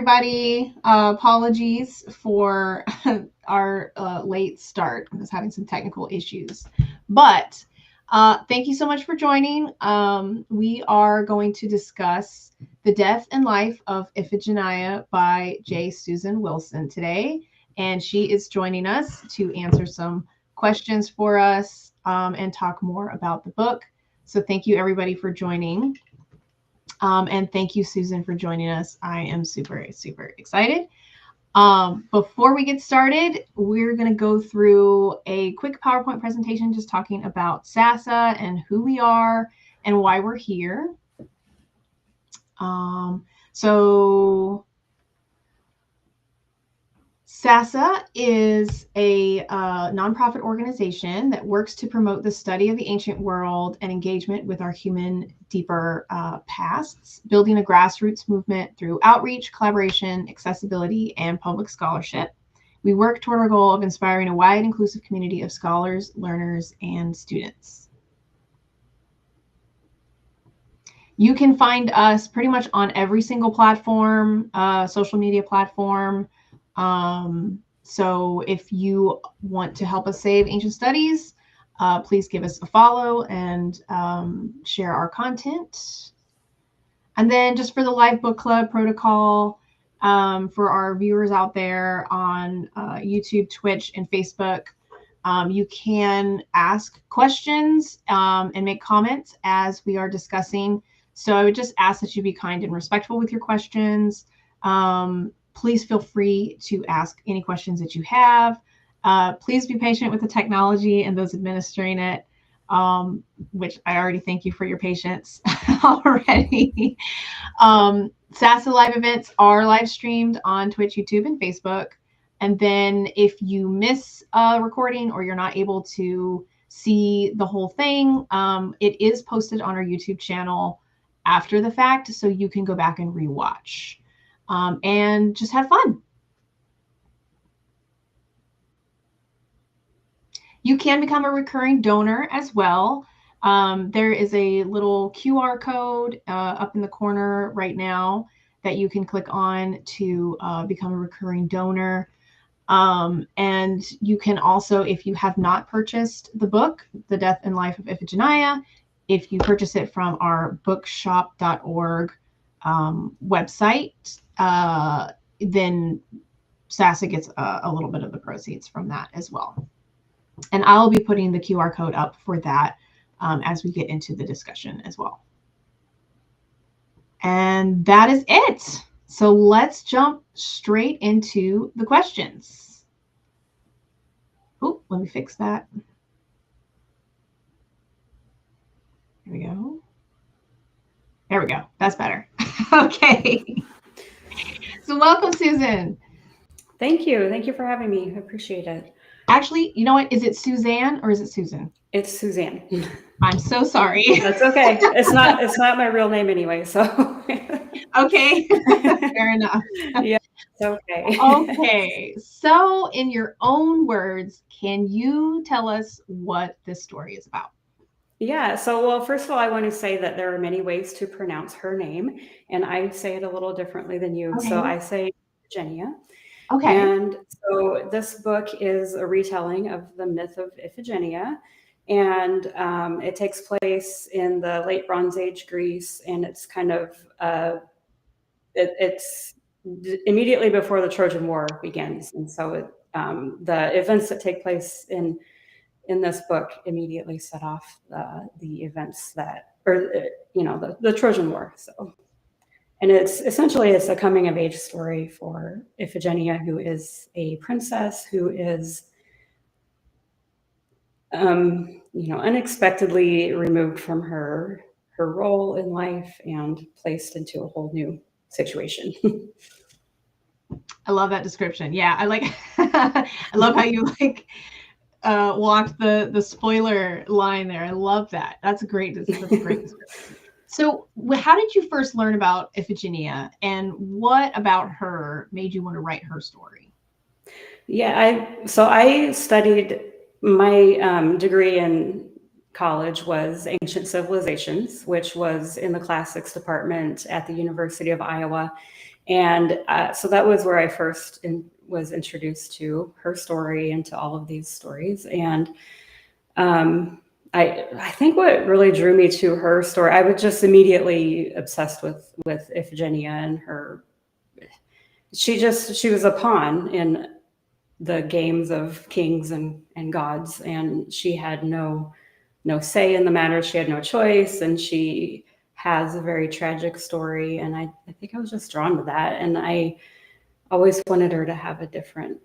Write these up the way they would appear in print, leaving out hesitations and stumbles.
everybody. Apologies for our late start. I was having some technical issues. But thank you so much for joining. We are going to discuss The Death and Life of Iphigenia by Susanne Wilson today. And she is joining us to answer some questions for us and talk more about the book. So thank you, everybody, for joining. And thank you, Susan, for joining us. I am super, super excited. Before we get started, we're going to go through a quick PowerPoint presentation just talking about SASA and who we are and why we're here. So SASA is a nonprofit organization that works to promote the study of the ancient world and engagement with our human deeper pasts, building a grassroots movement through outreach, collaboration, accessibility, and public scholarship. We work toward our goal of inspiring a wide, inclusive community of scholars, learners, and students. You can find us pretty much on every single platform, social media platform. So if you want to help us save ancient studies, please give us a follow and share our content. And then just for the live book club protocol, for our viewers out there on YouTube, Twitch, and Facebook, you can ask questions and make comments as we are discussing. So I would just ask that you be kind and respectful with your questions. Please feel free to ask any questions that you have. Please be patient with the technology and those administering it, which I already thank you for your patience already. SASA live events are live streamed on Twitch, YouTube, and Facebook. And then if you miss a recording or you're not able to see the whole thing, it is posted on our YouTube channel after the fact, so you can go back and rewatch. And just have fun. You can become a recurring donor as well. There is a little QR code up in the corner right now that you can click on to become a recurring donor. And you can also, if you have not purchased the book, The Death and Life of Iphigenia, if you purchase it from our bookshop.org website, then SASA gets a little bit of the proceeds from that as well. And I'll be putting the QR code up for that as we get into the discussion as well. And that is it. So let's jump straight into the questions. Oh, let me fix that. There we go. There we go. That's better. Okay. So welcome, Susan. Thank you. Thank you for having me. I appreciate it. Actually, you know what? Is it Suzanne or is it Susan? It's Suzanne. I'm so sorry. That's okay. It's not my real name anyway, so. Okay. Fair enough. Yeah, it's okay. Okay. So in your own words, can you tell us what this story is about? Yeah. So, well, first of all, I want to say that there are many ways to pronounce her name, and I say it a little differently than you. Okay. So I say Iphigenia. Okay. And so this book is a retelling of the myth of Iphigenia, and it takes place in the late Bronze Age Greece, and it's kind of it's immediately before the Trojan War begins, and so the events that take place in this book immediately set off the events that, or the Trojan War. So. And it's a coming of age story for Iphigenia, who is a princess who is, unexpectedly removed from her role in life and placed into a whole new situation. I love that description. Yeah, I like. I love how you walked the spoiler line there. I love that. That's a great description. So how did you first learn about Iphigenia, and what about her made you want to write her story? Yeah, I studied, my degree in college was Ancient Civilizations, which was in the classics department at the University of Iowa. And so that was where I first was introduced to her story and to all of these stories. And I think what really drew me to her story, I was just immediately obsessed with Iphigenia and her. She was a pawn in the games of kings and gods, and she had no say in the matter. She had no choice, and she has a very tragic story. And I think I was just drawn to that, and I always wanted her to have a different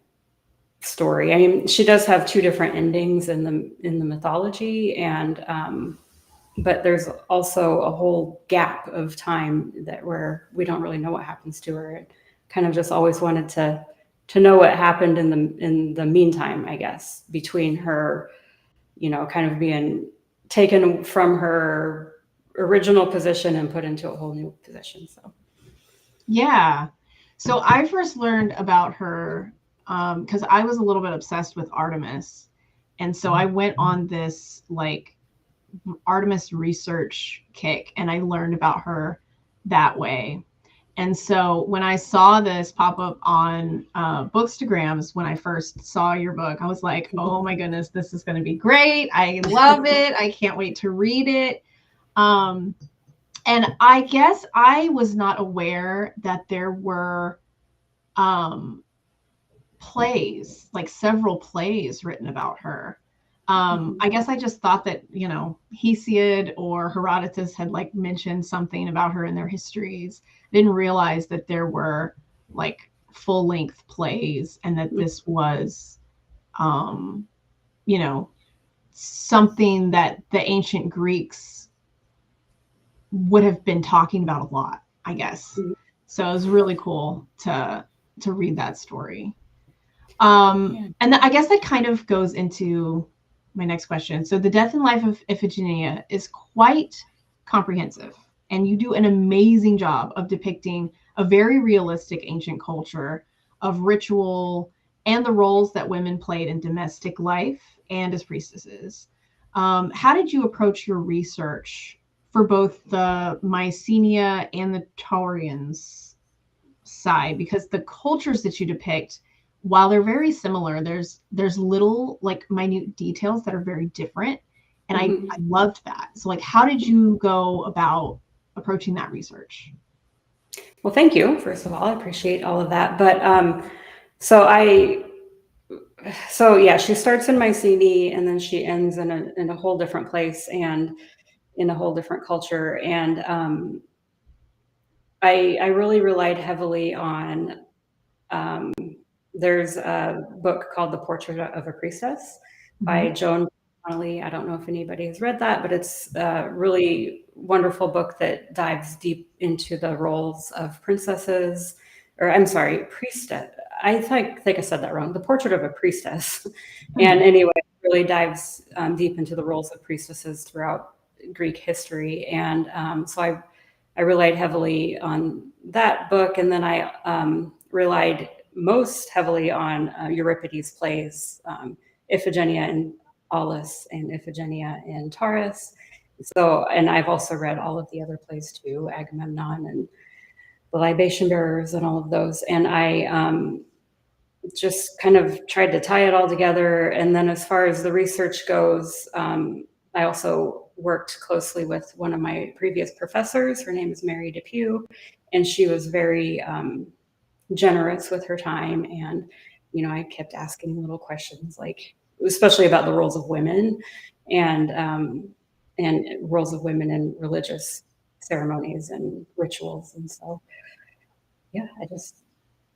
story. I mean, she does have two different endings in the mythology, and but there's also a whole gap of time where we don't really know what happens to her. Kind of just always wanted to know what happened in the meantime, I guess, between her, kind of being taken from her original position and put into a whole new position. So Yeah. So I first learned about her because I was a little bit obsessed with Artemis. And so I went on this like Artemis research kick, and I learned about her that way. And so when I saw this pop up on Bookstagrams, when I first saw your book, I was like, oh my goodness, this is going to be great. I love it. I can't wait to read it. And I guess I was not aware that there were plays, like several plays written about her. I guess I just thought that, Hesiod or Herodotus had like mentioned something about her in their histories. Didn't realize that there were like full length plays, and that this was, something that the ancient Greeks would have been talking about a lot, I guess. So it was really cool to read that story. And I guess that kind of goes into my next question. So the death and life of Iphigenia is quite comprehensive, and you do an amazing job of depicting a very realistic ancient culture of ritual and the roles that women played in domestic life and as priestesses. How did you approach your research for both the Mycenaean and the Taurians side? Because the cultures that you depict, while they're very similar, there's little like minute details that are very different. And I loved that. So like, how did you go about approaching that research? Well, thank you. First of all, I appreciate all of that. But so yeah, she starts in Mycenae, and then she ends in a whole different place and in a whole different culture. And I really relied heavily on. There's a book called The Portrait of a Priestess by Joan Connolly. I don't know if anybody has read that, but it's a really wonderful book that dives deep into the roles of princesses, or I'm sorry, priestess. I think I said that wrong. The Portrait of a Priestess. And anyway, it really dives deep into the roles of priestesses throughout Greek history. And so I relied heavily on that book. And then I relied most heavily on Euripides' plays, Iphigenia in Aulis and Iphigenia in Taurus. So, and I've also read all of the other plays too, Agamemnon and the Libation Bearers and all of those. And I just kind of tried to tie it all together. And then as far as the research goes, I also worked closely with one of my previous professors. Her name is Mary Depew, and she was very generous with her time. And, I kept asking little questions, like, especially about the roles of women and roles of women in religious ceremonies and rituals. And so, yeah,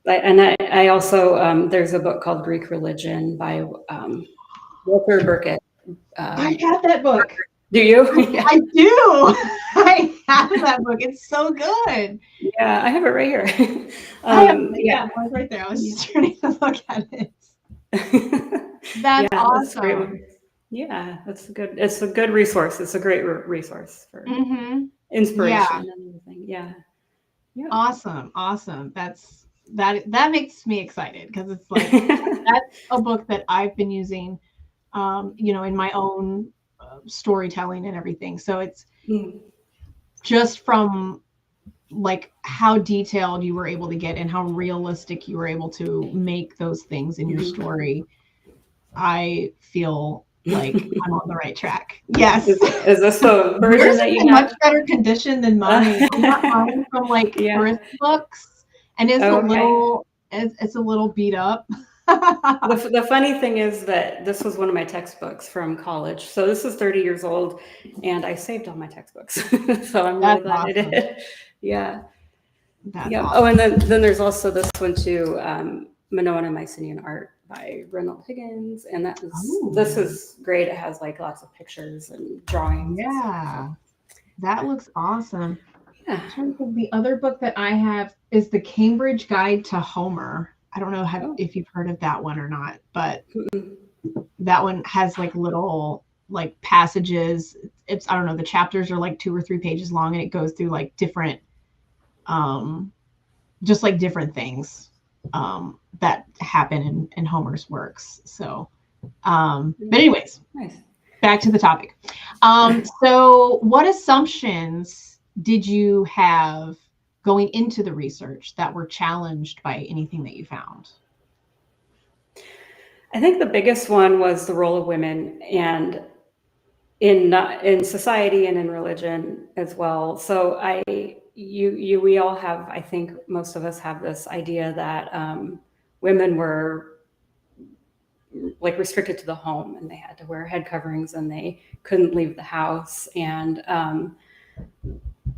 I also, there's a book called Greek Religion by Walter Burkett. I have that book. Do you? Yeah. I do. I have that book. It's so good. Yeah, I have it right here. Yeah, it was right there. I was just turning to look at it. That's awesome. Yeah, it's a good resource. It's a great resource for inspiration and everything. Yeah. Awesome. That makes me excited, because it's like that's a book that I've been using in my own storytelling and everything. So it's just from like how detailed you were able to get and how realistic you were able to make those things in your story, I feel like I'm on the right track. Yes. Is this the version Yours that is you in have? much better condition than mine. I got mine from like Yeah. thrift books, and it's Oh, a okay. little, it's a little beat up. The funny thing is that this was one of my textbooks from college. So this is 30 years old, and I saved all my textbooks. So I'm really That's glad I awesome. did. Yeah. That's Yeah. awesome. Oh, and then there's also this one too, Minoan and Mycenaean art by Reynold Higgins, and this is great. It has like lots of pictures and drawings. Yeah, And that looks awesome. yeah. In terms of the other book that I have is the Cambridge Guide to Homer. I don't know if you've heard of that one or not, but that one has like little like passages. It's, I don't know, the chapters are like 2 or 3 pages long, and it goes through like different just like different things that happen in Homer's works. So but anyways, Nice. back to the topic. So what assumptions did you have going into the research that were challenged by anything that you found? I think the biggest one was the role of women and in society and in religion as well. So we all have, I think most of us have this idea that women were like restricted to the home, and they had to wear head coverings, and they couldn't leave the house. And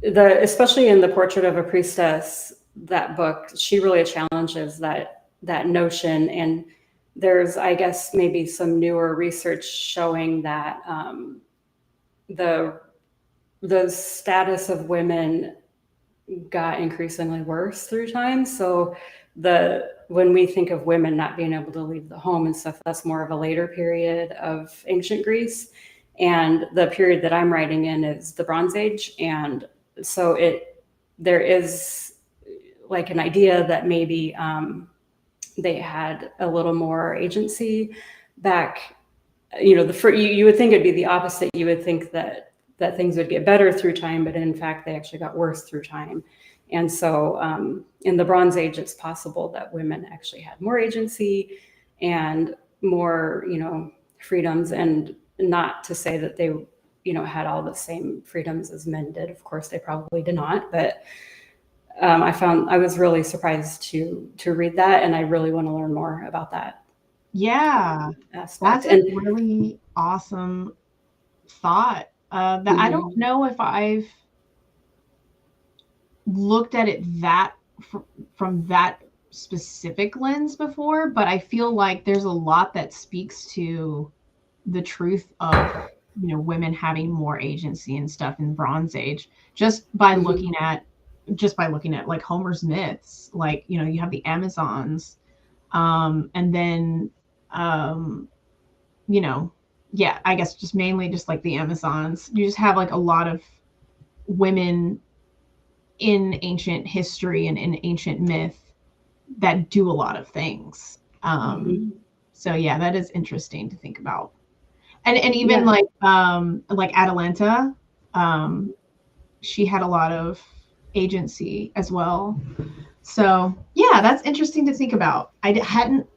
especially in the Portrait of a Priestess, that book, she really challenges that notion. And there's, I guess, maybe some newer research showing that the status of women got increasingly worse through time. So when we think of women not being able to leave the home and stuff, that's more of a later period of ancient Greece. And the period that I'm writing in is the Bronze Age. And so there is like an idea that maybe they had a little more agency back. You would think it'd be the opposite. You would think that things would get better through time, but in fact, they actually got worse through time. And so in the Bronze Age, it's possible that women actually had more agency and more, freedoms, and not to say that they, had all the same freedoms as men did. Of course, they probably did not, but I was really surprised to read that, and I really want to learn more about that. Yeah, Aspect. that's a really awesome thought. That I don't know if I've looked at it from that specific lens before, but I feel like there's a lot that speaks to the truth of women having more agency and stuff in the Bronze Age just by looking at like Homer's myths. Like, you have the Amazons, and then yeah, I guess just mainly just like the Amazons. You just have like a lot of women in ancient history and in ancient myth that do a lot of things. So yeah, that is interesting to think about. And even like Atalanta, she had a lot of agency as well. So yeah, that's interesting to think about. I hadn't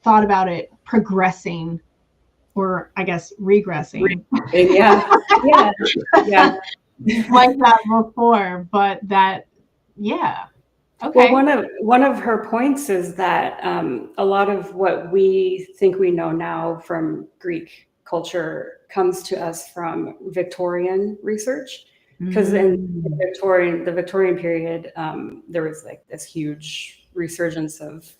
thought about it progressing, or I guess regressing. Yeah. Like that before, but yeah. Okay. Well, one of her points is that a lot of what we think we know now from Greek culture comes to us from Victorian research, because in the Victorian period, there was like this huge resurgence of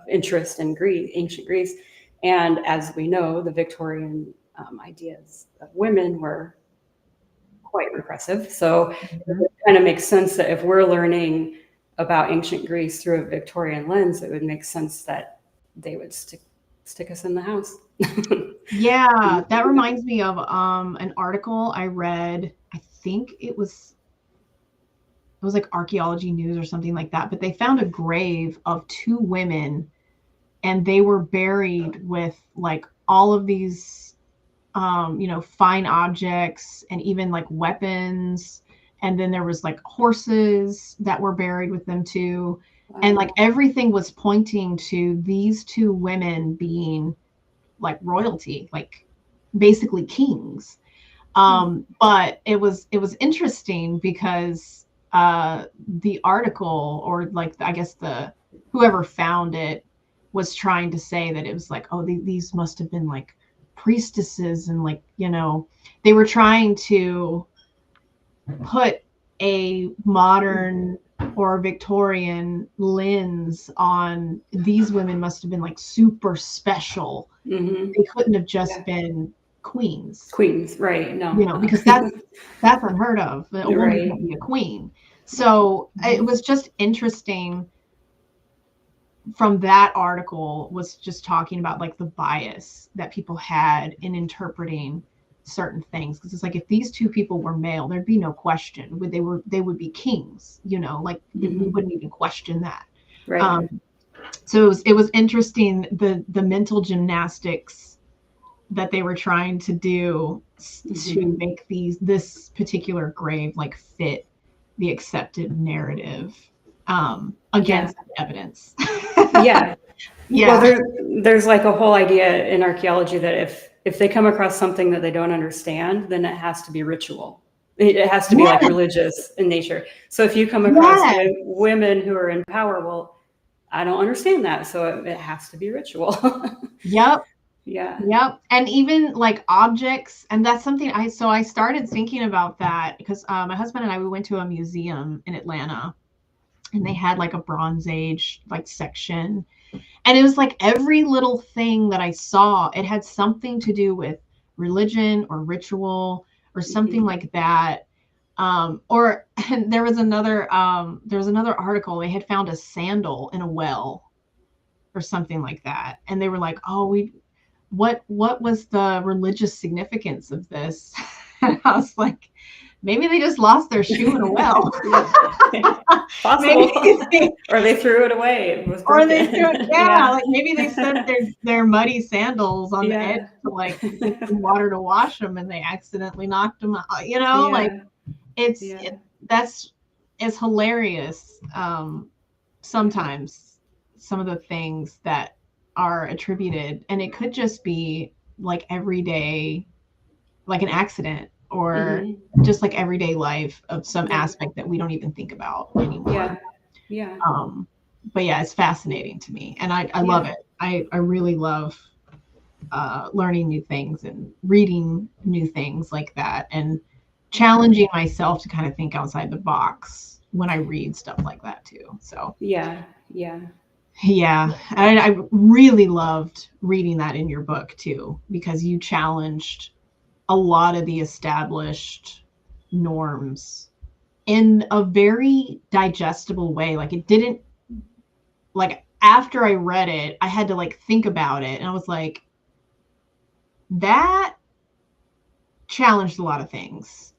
interest in ancient Greece, and as we know, the Victorian ideas of women were quite repressive. So it kind of makes sense that if we're learning about ancient Greece through a Victorian lens, it would make sense that they would stick us in the house. Yeah, that reminds me of an article I read. I think it was like Archaeology News or something like that, but they found a grave of 2 women, and they were buried with like all of these fine objects and even like weapons And then there was like horses that were buried with them too. Wow. And like everything was pointing to these two women being like royalty, like basically kings. But it was interesting because the article, or like I guess the whoever found it, was trying to say that it was like, oh, these must have been like priestesses, and like, you know, they were trying to put a modern or Victorian lens on these women. Must have been like super special. Mm-hmm. They couldn't have just been queens. Queens, right? No, You know, because that's unheard of. A woman right. can't be a queen. So it was just interesting. From that article was just talking about like the bias that people had in interpreting certain things, because it's like, if these two people were male, there'd be no question. They would be kings, you know, like we wouldn't even question that. Right. So it was interesting, the mental gymnastics that they were trying to do to make this particular grave like fit the accepted narrative against evidence. Yeah. Well, there's like a whole idea in archaeology that if they come across something that they don't understand, then it has to be ritual. It has to be like religious in nature. So if you come across women who are in power, well, I don't understand that, so it has to be ritual. Yep. Yeah. Yep. And even like objects, and that's something I started thinking about that because my husband and I, we went to a museum in Atlanta, and they had like a Bronze Age like section, and it was like every little thing that I saw, it had something to do with religion or ritual or something like that. Or and there was another article, they had found a sandal in a well or something like that, and they were like, oh, what was the religious significance of this? And I was like, maybe they just lost their shoe in a well. Possible. Or they threw it away. It was broken. Or they threw it, like maybe they sent their muddy sandals on the edge to like get some water to wash them, and they accidentally knocked them out. You know, like it's hilarious. Sometimes some of the things that are attributed, and it could just be like everyday, like an accident, or just like everyday life of some aspect that we don't even think about anymore. But yeah, it's fascinating to me, and I love it. I really love learning new things and reading new things like that, and challenging myself to kind of think outside the box when I read stuff like that too. So yeah. And I really loved reading that in your book too, because you challenged a lot of the established norms in a very digestible way. Like, it didn't, like, after I read it, I had to like think about it, and I was like, that challenged a lot of things.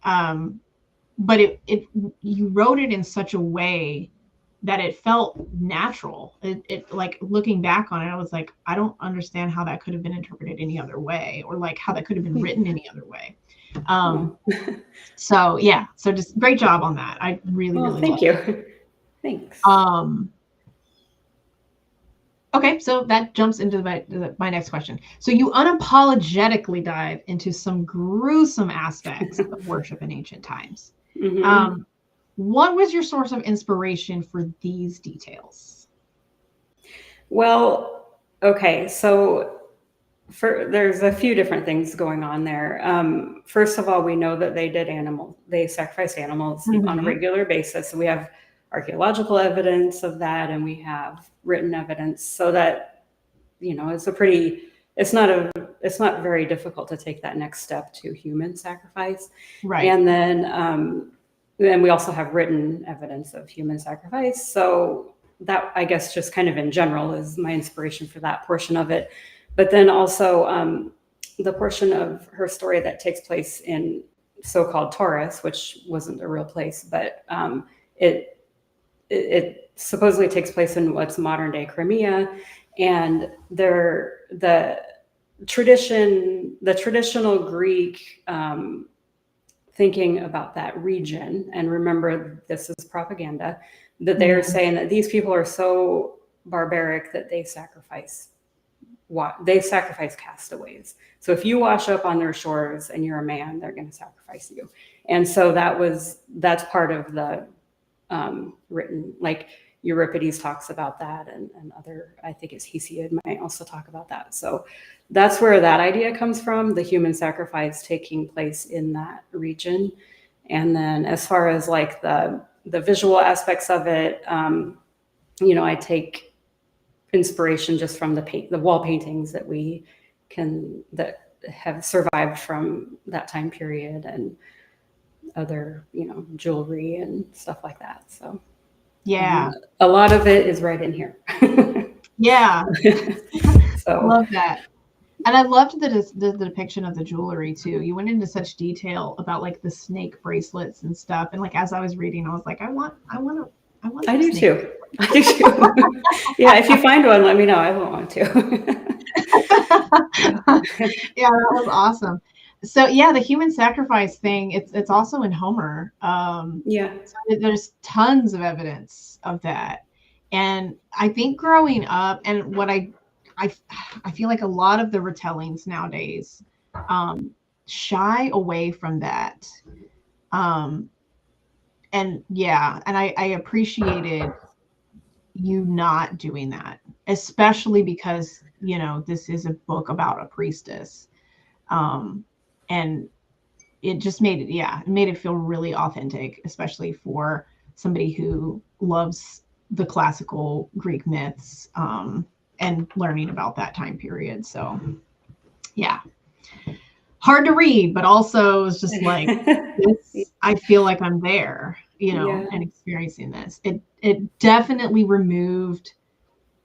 But you wrote it in such a way that it felt natural. It like, looking back on it, I was like, I don't understand how that could have been interpreted any other way, or like how that could have been written any other way. So just great job on that. I really thank you. Thanks. Okay, so that jumps into my next question. So you unapologetically dive into some gruesome aspects of worship in ancient times. What was your source of inspiration for these details? Well, okay, so there's a few different things going on there. First of all, we know that they sacrificed animals on a regular basis. So we have archaeological evidence of that, and we have written evidence, so that, you know, it's not very difficult to take that next step to human sacrifice. Right. And then we also have written evidence of human sacrifice. So that, I guess, just kind of in general is my inspiration for that portion of it. But then also the portion of her story that takes place in so-called Taurus, which wasn't a real place, but it supposedly takes place in what's modern day Crimea, and the traditional Greek thinking about that region, and remember this is propaganda, that they're saying that these people are so barbaric that they sacrifice castaways. So if you wash up on their shores and you're a man, they're going to sacrifice you. And so that's part of the written, like Euripides talks about that, and other, I think it's Hesiod might also talk about that. So that's where that idea comes from, the human sacrifice taking place in that region. And then as far as like the visual aspects of it, I take inspiration just from the wall paintings that have survived from that time period, and other, jewelry and stuff like that. So Yeah. A lot of it is right in here. Yeah. So I love that. And I loved the depiction of the jewelry too. You went into such detail about like the snake bracelets and stuff. And like, as I was reading, I was like, I do too. I do too. Yeah. If you find one, let me know. I want one too. Yeah, that was awesome. So yeah, the human sacrifice thing, it's also in Homer. Yeah. So there's tons of evidence of that. And I think growing up, and what I feel like a lot of the retellings nowadays shy away from that. And yeah, and I appreciated you not doing that, especially because, this is a book about a priestess. And it just made it feel really authentic, especially for somebody who loves the classical Greek myths, and learning about that time period. So yeah, hard to read, but also it's just like I feel like I'm there, and experiencing this. It definitely removed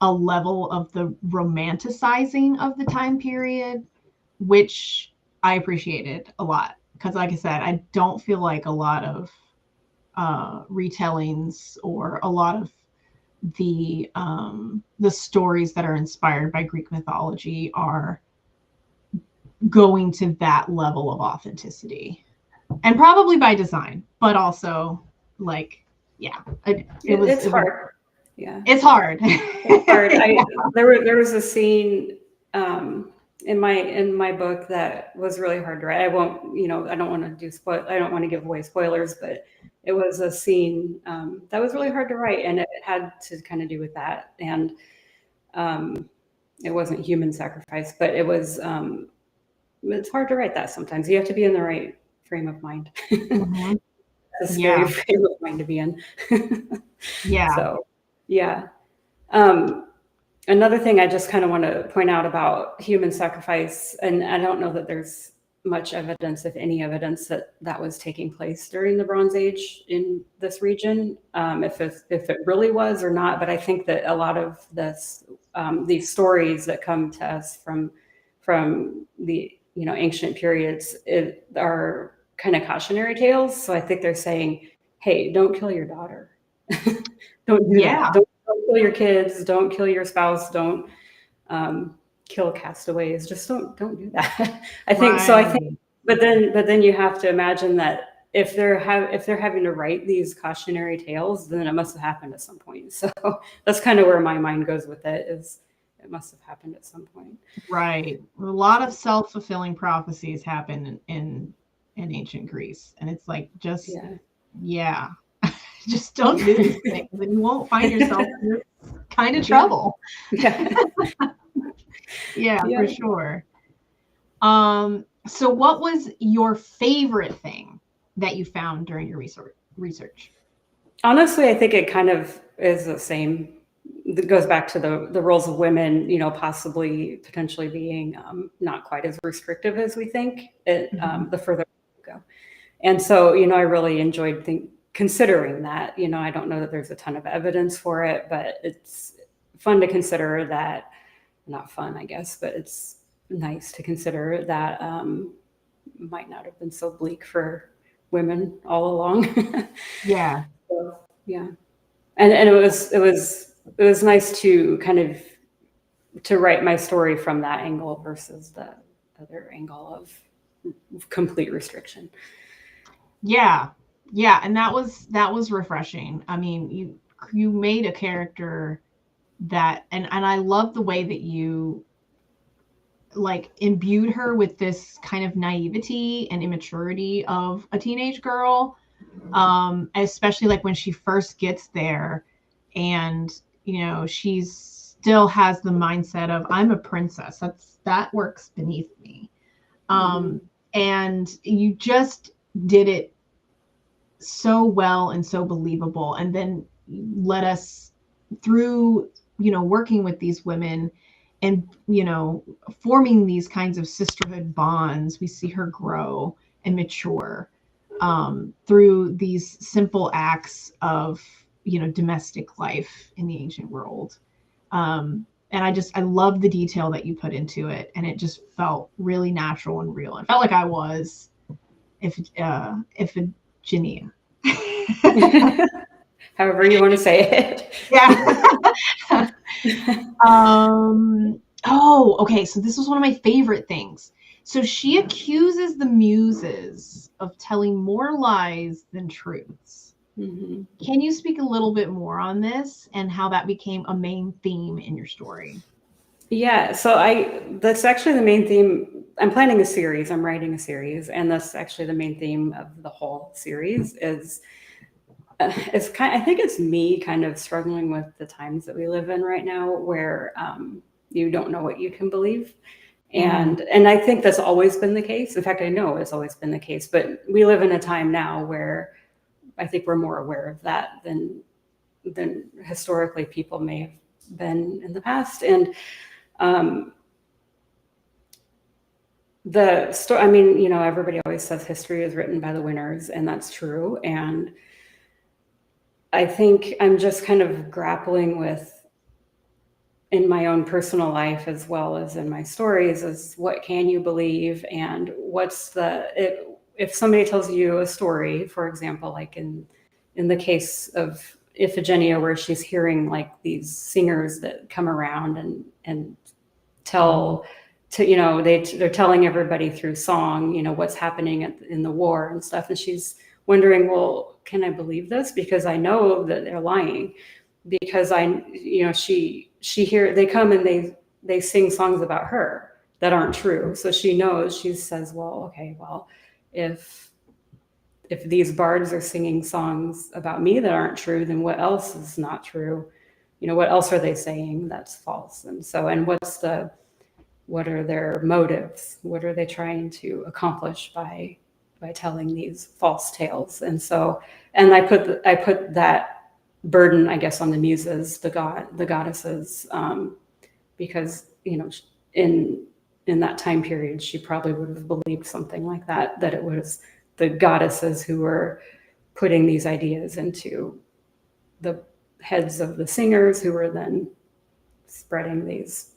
a level of the romanticizing of the time period, which I appreciated a lot. Because like I said, I don't feel like a lot of retellings, or a lot of the stories that are inspired by Greek mythology are going to that level of authenticity, and probably by design, but also like, yeah, it's hard. Yeah, it's hard. It's hard. There was a scene in my book that was really hard to write. I won't, I don't want to give away spoilers, but it was a scene that was really hard to write, and it had to kind of do with that. And it wasn't human sacrifice, but it was. It's hard to write that sometimes. You have to be in the right frame of mind. Mm-hmm. It's a scary frame of mind to be in. Yeah. So, yeah. Another thing I just kind of want to point out about human sacrifice, and I don't know that there's much evidence, if any evidence, that was taking place during the Bronze Age in this region, if it really was or not. But I think that a lot of these stories that come to us from the ancient periods are kind of cautionary tales. So I think they're saying, hey, don't kill your daughter. Don't do that. Don't kill your kids. Don't kill your spouse. Don't kill castaways. Just don't do that. I think so. I think, but then you have to imagine that if they're having to write these cautionary tales, then it must have happened at some point. So that's kind of where my mind goes with it. Is it must have happened at some point. Right. A lot of self-fulfilling prophecies happen in ancient Greece, and it's like, just just don't do these things, and you won't find yourself in this kind of trouble. Yeah, for sure. So what was your favorite thing that you found during your research? Honestly, I think it kind of is the same. It goes back to the roles of women, potentially being not quite as restrictive as we think, the further we go. And so, I really enjoyed considering that. I don't know that there's a ton of evidence for it, but it's fun to consider that. Not fun, I guess, but it's nice to consider that might not have been so bleak for women all along. Yeah. So, yeah. And it was nice to kind of to write my story from that angle versus the other angle of complete restriction. Yeah. Yeah, and that was refreshing. I mean, you made a character that, and I love the way that you like imbued her with this kind of naivety and immaturity of a teenage girl, especially like when she first gets there, and she's still has the mindset of, I'm a princess, that works beneath me. Mm-hmm. um and you just did it so well and so believable, and then let us through working with these women and forming these kinds of sisterhood bonds. We see her grow and mature through these simple acts of domestic life in the ancient world. And I love the detail that you put into it, and it just felt really natural and real. It felt like I was if a Iphigenia. However you want to say Yeah. it. Oh, okay. So this was one of my favorite things. So she accuses the Muses of telling more lies than truths. Mm-hmm. Can you speak a little bit more on this and how that became a main theme in your story? Yeah, so that's actually the main theme. I'm planning a series, I'm writing a series, and that's actually the main theme of the whole series is it's kind I think it's me kind of struggling with the times that we live in right now where you don't know what you can believe. Mm, And I think that's always been the case. In fact, I know it's always been the case, but we live in a time now where I think we're more aware of that than historically people may have been in the past. And um, the story, I mean, everybody always says history is written by the winners, and that's true. And I think I'm just kind of grappling with in my own personal life as well as in my stories is what can you believe and what's if somebody tells you a story, for example, like in the case of Iphigenia, where she's hearing like these singers that come around and tell to they're telling everybody through song what's happening in the war and stuff, and she's wondering, well, can I believe this because I know that they're lying, because she hear they come and they sing songs about her that aren't true, so she knows. She says, well, okay, well, if these bards are singing songs about me that aren't true, then what else is not true? What else are they saying that's false? And so, and what are their motives? What are they trying to accomplish by telling these false tales? And so, and I put that burden, I guess, on the muses, the goddesses, because in in that time period, she probably would have believed something like that, that it was the goddesses who were putting these ideas into the heads of the singers, who were then spreading these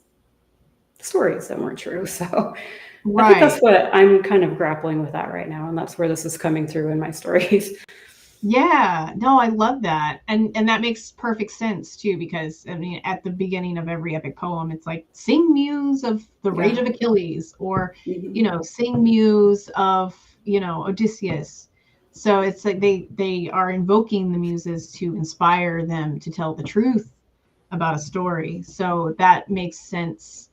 stories that weren't true. So I think that's right. what I'm kind of grappling with that right now, and that's where this is coming through in my stories. Yeah, no, I love that. And that makes perfect sense too, because I mean at the beginning of every epic poem it's like, sing muse of the rage Yeah. of Achilles, or Mm-hmm. sing muse of Odysseus. So it's like they are invoking the muses to inspire them to tell the truth about a story. So that makes sense,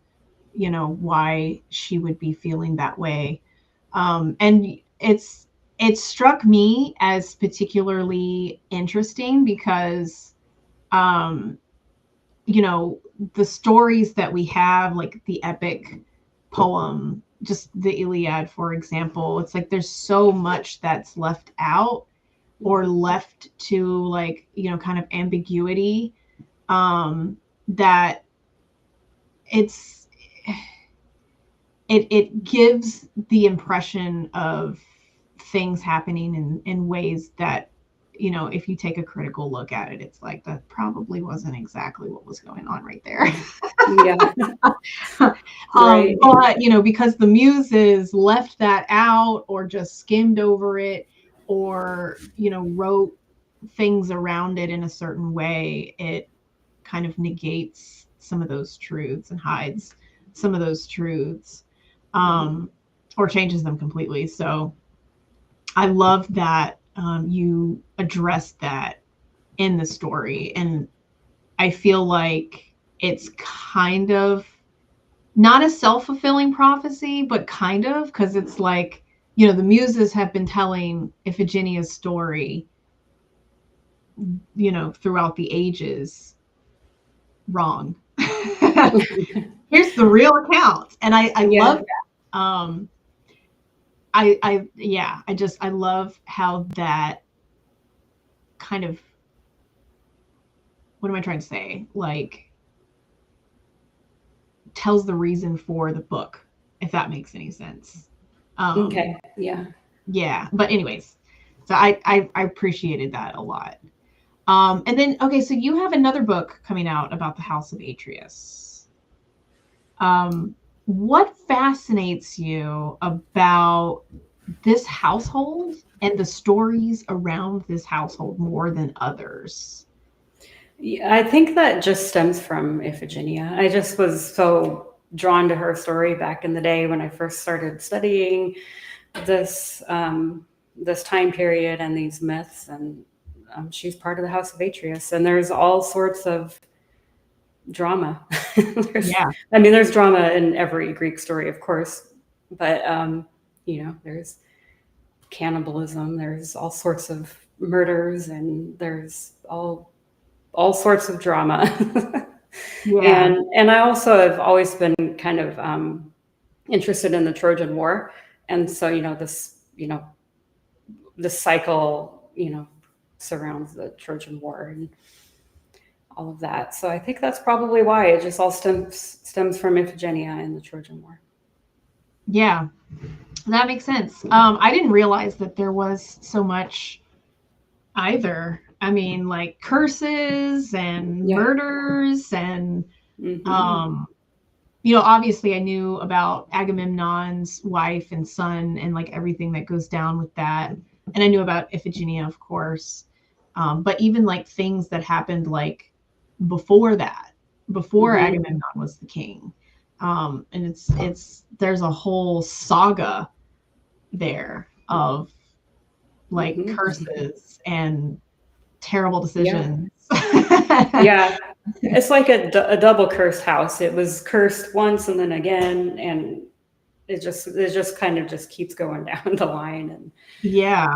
why she would be feeling that way. And it struck me as particularly interesting because um, the stories that we have, like the epic poem, just the Iliad, for example, it's like there's so much that's left out or left to, like, kind of ambiguity, that it's it gives the impression of things happening in ways that, if you take a critical look at it, it's like, that probably wasn't exactly what was going on right there. Yeah. Right. But because the muses left that out or just skimmed over it, or wrote things around it in a certain way, it kind of negates some of those truths and hides some of those truths, Mhm. um, or changes them completely. So I love that you addressed that in the story. And I feel like it's kind of not a self-fulfilling prophecy, but kind of, because it's like, the Muses have been telling Iphigenia's story, throughout the ages wrong. Here's the real account. And I Yeah. love that. I love how that kind of, what am I trying to say? Like, tells the reason for the book, if that makes any sense. Okay. Yeah. Yeah. But anyways, so I appreciated that a lot. And then, okay, so you have another book coming out about the House of Atreus. What fascinates you about this household and the stories around this household more than others? Yeah, I think that just stems from Iphigenia. I just was so drawn to her story back in the day when I first started studying this this time period and these myths, and she's part of the House of Atreus, and there's all sorts of drama. Yeah. There's drama in every Greek story, of course, but there's cannibalism, there's all sorts of murders, and there's all sorts of drama. Yeah. And I also have always been kind of interested in the Trojan War, and so this cycle surrounds the Trojan War and all of that. So I think that's probably why it just all stems from Iphigenia and the Trojan War. Yeah. That makes sense. I didn't realize that there was so much either. I mean, like curses and murders and obviously I knew about Agamemnon's wife and son and like everything that goes down with that. And I knew about Iphigenia, of course. But even like things that happened like before that, before Agamemnon was the king. And it's there's a whole saga there of like curses and terrible decisions. Yeah. It's like a double cursed house. It was cursed once and then again, and it just kind of just keeps going down the line. And yeah.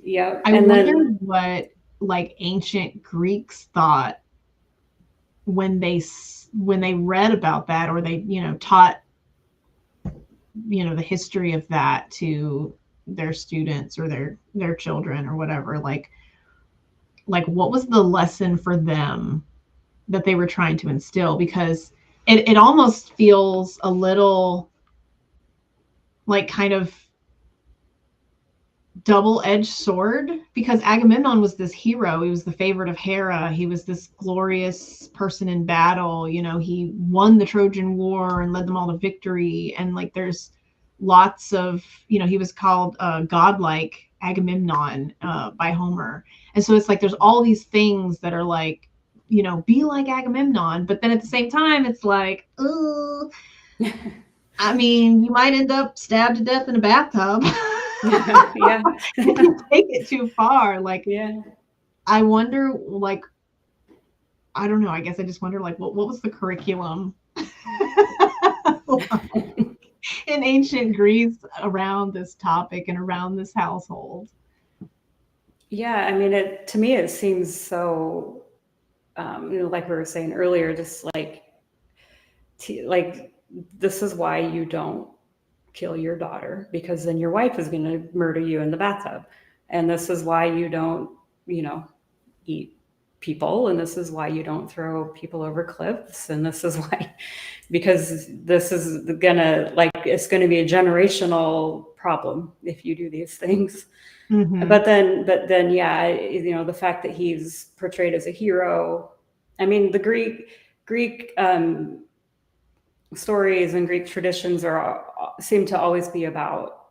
I and wonder then what like ancient Greeks thought when they read about that, or they taught the history of that to their students or their children or whatever. Like what was the lesson for them that they were trying to instill? Because it almost feels a little like kind of double-edged sword, because Agamemnon was this hero. He was the favorite of Hera. He was this glorious person in battle. He won the Trojan War and led them all to victory. And like there's lots of, he was called godlike Agamemnon by Homer. And so it's like there's all these things that are like, be like Agamemnon, but then at the same time it's like, oh, I mean, you might end up stabbed to death in a bathtub. Yeah. If you take it too far. Like, Yeah. I wonder, like, I don't know. I guess I just wonder, like, what was the curriculum in ancient Greece around this topic and around this household? Yeah, to me, it seems so, like we were saying earlier, just like this is why you don't kill your daughter, because then your wife is going to murder you in the bathtub. And this is why you don't, eat people. And this is why you don't throw people over cliffs. And this is why, because this is it's going to be a generational problem if you do these things. Mm-hmm. But then, yeah, the fact that he's portrayed as a hero. The Greek stories and Greek traditions seem to always be about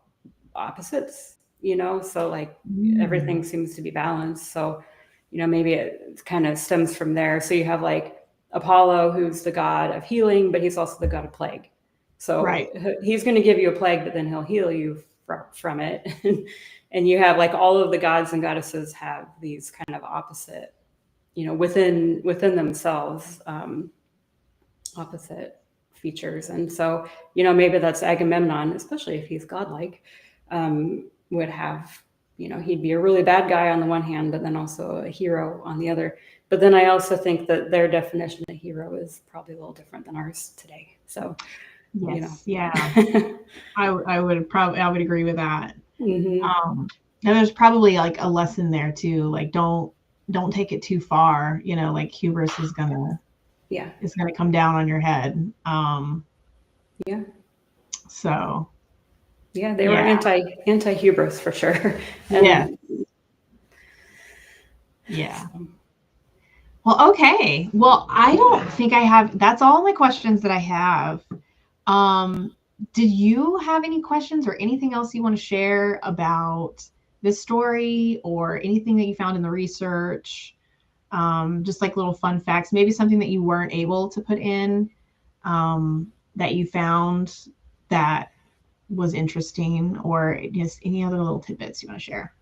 opposites, so like everything seems to be balanced. So, maybe it kind of stems from there. So you have like Apollo, who's the god of healing, but he's also the god of plague. So right. He's going to give you a plague, but then he'll heal you from it. And you have like all of the gods and goddesses have these kind of opposite, within themselves, opposite features. And so, maybe that's Agamemnon, especially if he's godlike, would have, he'd be a really bad guy on the one hand, but then also a hero on the other. But then I also think that their definition of hero is probably a little different than ours today. So, yes, yeah, I would agree with that. Mm-hmm. And there's probably like a lesson there too. Like, don't take it too far. Like hubris is gonna come down on your head. Yeah. So. Yeah, they were anti hubris for sure. Yeah. Yeah. Well, okay. Well, I don't think I have. That's all my questions that I have. Did you have any questions or anything else you want to share about this story or anything that you found in the research? Just like little fun facts, maybe something that you weren't able to put in, that you found that was interesting, or just any other little tidbits you want to share?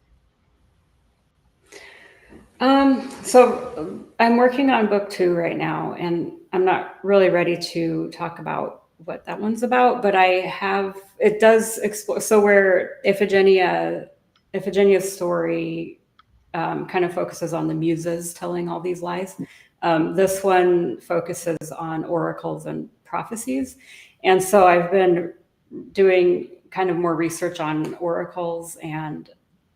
So I'm working on book 2 right now, and I'm not really ready to talk about what that one's about, but it does explore. So where Iphigenia's story kind of focuses on the Muses telling all these lies. This one focuses on oracles and prophecies. And so I've been doing kind of more research on oracles, and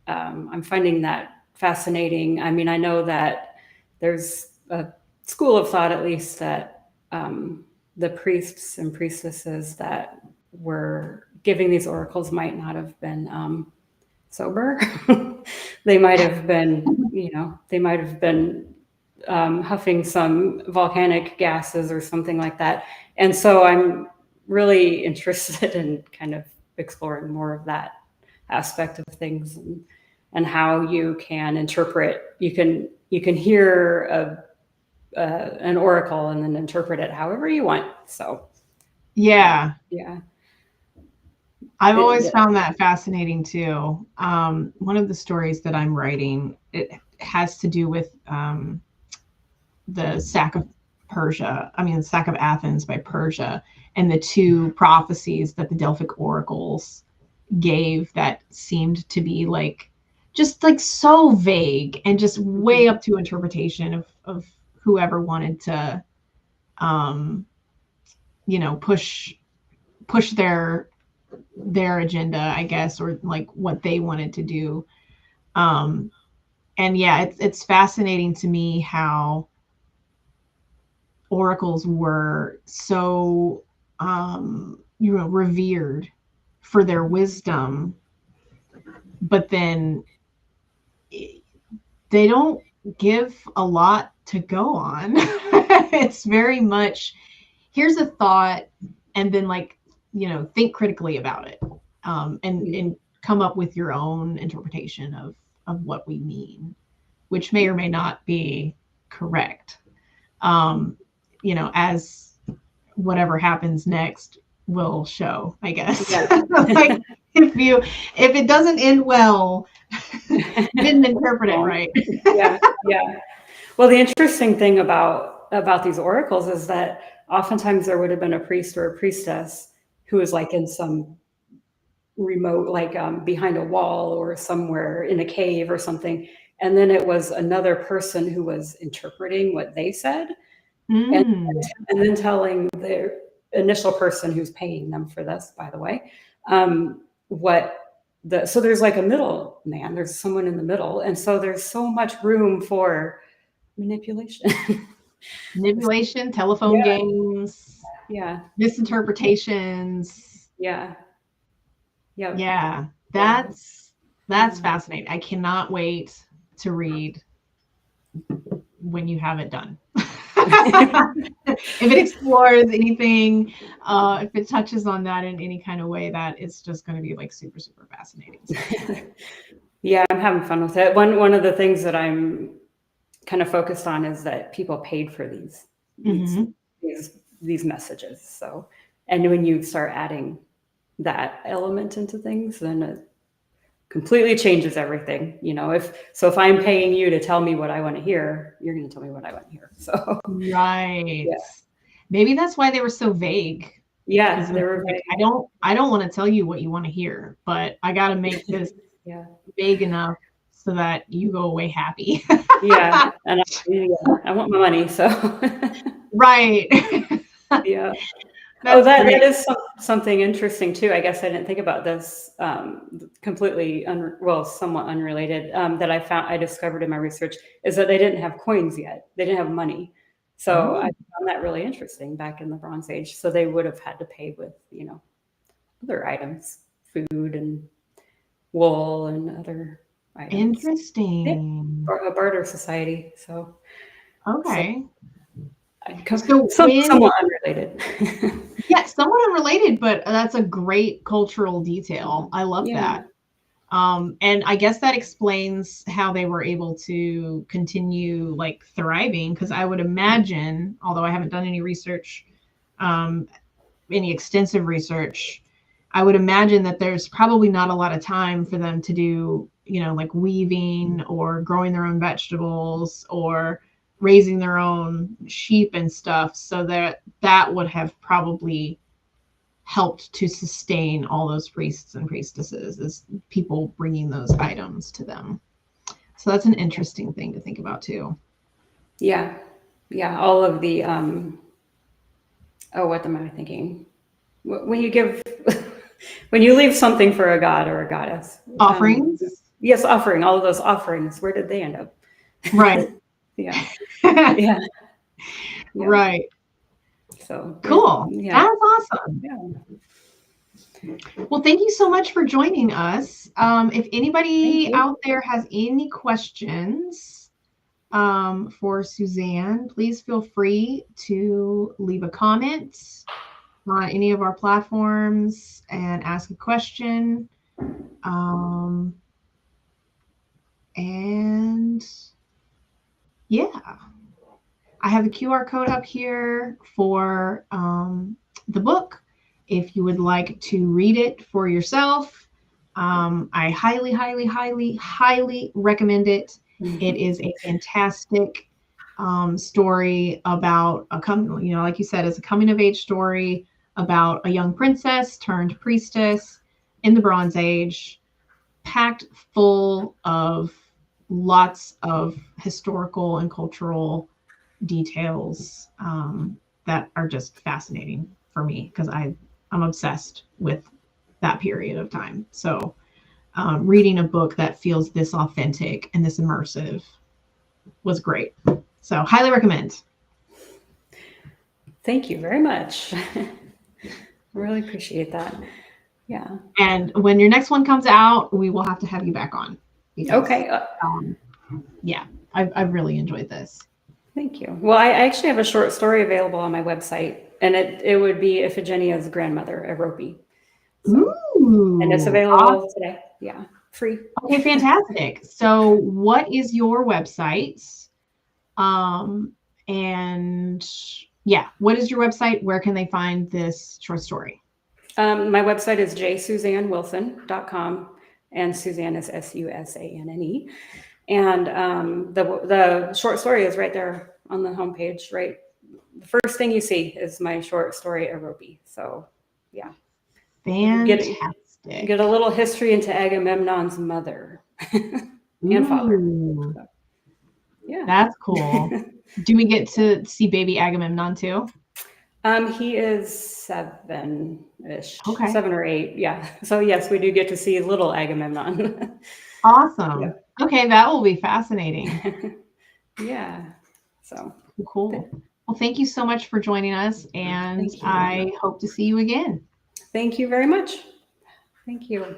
I'm finding that fascinating. I mean, I know that there's a school of thought, at least, that the priests and priestesses that were giving these oracles might not have been sober. They might have been, huffing some volcanic gases or something like that. And so I'm really interested in kind of exploring more of that aspect of things, and how you can interpret. You can hear an oracle and then interpret it however you want. So yeah. I've always Yeah. found that fascinating too. One of the stories that I'm writing, it has to do with the sack of the sack of Athens by Persia, and the two prophecies that the Delphic oracles gave that seemed to be just so vague and just way up to interpretation of whoever wanted to push their agenda, I guess, or like what they wanted to do. And yeah, it's fascinating to me how oracles were so revered for their wisdom, but then they don't give a lot to go on. It's very much, here's a thought, and then think critically about it, and come up with your own interpretation of what we mean, which may or may not be correct. As whatever happens next will show, I guess. Yeah. Like if it doesn't end well, you didn't interpret it right. Yeah. Well, the interesting thing about these oracles is that oftentimes there would have been a priest or a priestess who was like in some remote, behind a wall or somewhere in a cave or something. And then it was another person who was interpreting what they said, and then telling the initial person who's paying them for this, by the way, so there's like a middle man, there's someone in the middle. And so there's so much room for manipulation. Telephone games, misinterpretations. Yeah. That's fascinating. I cannot wait to read when you have it done. If it explores anything, if it touches on that in any kind of way, that it's just going to be super, super fascinating. Yeah, I'm having fun with it. One of the things that I'm kind of focused on is that people paid for these messages. So, and when you start adding that element into things, then it completely changes everything. If I'm paying you to tell me what I want to hear, you're going to tell me what I want to hear. So Right. yeah, Maybe that's why they were so vague. yeah, Because they were like, vague. I don't want to tell you what you want to hear, but I got to make this Yeah, vague enough so that you go away happy. yeah, and I want my money. So Right. yeah. Oh, That's that great. is something interesting too. I guess I didn't think about this, completely somewhat unrelated, that I discovered in my research, is that they didn't have coins yet. They didn't have money. So I Oh, found that really interesting back in the Bronze Age. So they would have had to pay with, other items, food and wool and other items. Yeah, interesting. a barter society. So Okay. So somewhat unrelated. yeah, somewhat unrelated, but that's a great cultural detail. I love Yeah. that. And I guess that explains how they were able to continue like thriving. Because I would imagine, although I haven't done any research, any extensive research, I would imagine that there's probably not a lot of time for them to do, like weaving or growing their own vegetables or raising their own sheep and stuff. So that would have probably helped to sustain all those priests and priestesses, is people bringing those items to them. So that's an interesting thing to think about too. Yeah. Yeah. All of the, what am I thinking? When you give, when you leave something for a god or a goddess, Offerings. yes, offering, all of those offerings, where did they end up? Right. Yeah. Yeah. Yeah. Right. So, Cool. yeah. That's awesome. Yeah. Well, thank you so much for joining us. If Thank anybody you. out there has any questions for Susanne, please feel free to leave a comment on any of our platforms and ask a question. And yeah, I have the QR code up here for the book. If you would like to read it for yourself, I highly, highly, highly, highly recommend it. It is a fantastic story about like you said, it's a coming of age story about a young princess turned priestess in the Bronze Age, packed full of lots of historical and cultural details that are just fascinating for me because I'm obsessed with that period of time. So reading a book that feels this authentic and this immersive was great. So highly recommend. Thank you very much. Really appreciate that. Yeah. And when your next one comes out, we will have to have you back on because Okay. yeah, I've really enjoyed this. Thank you. Well, I actually have a short story available on my website, and it would be Iphigenia's grandmother, Erope. So, and it's Ooh, awesome. available today. Yeah, free. Okay, fantastic. So what is your website? And yeah, what is your website? Where can they find this short story? My website is jsuzannewilson.com, and Susanne is Susanne. And the short story is right there on the homepage, right? The first thing you see is my short story, Erope. So, yeah. Fantastic. Get a little history into Agamemnon's mother and father. Ooh, So, yeah. that's cool. Do we get to see baby Agamemnon too? He is 7-ish, Okay. 7 or 8. Yeah. So yes, we do get to see little Agamemnon. Awesome. Yeah. Okay, that will be fascinating. Yeah. So Cool. Well, thank you so much for joining us, and I hope to see you again. Thank you very much. Thank you.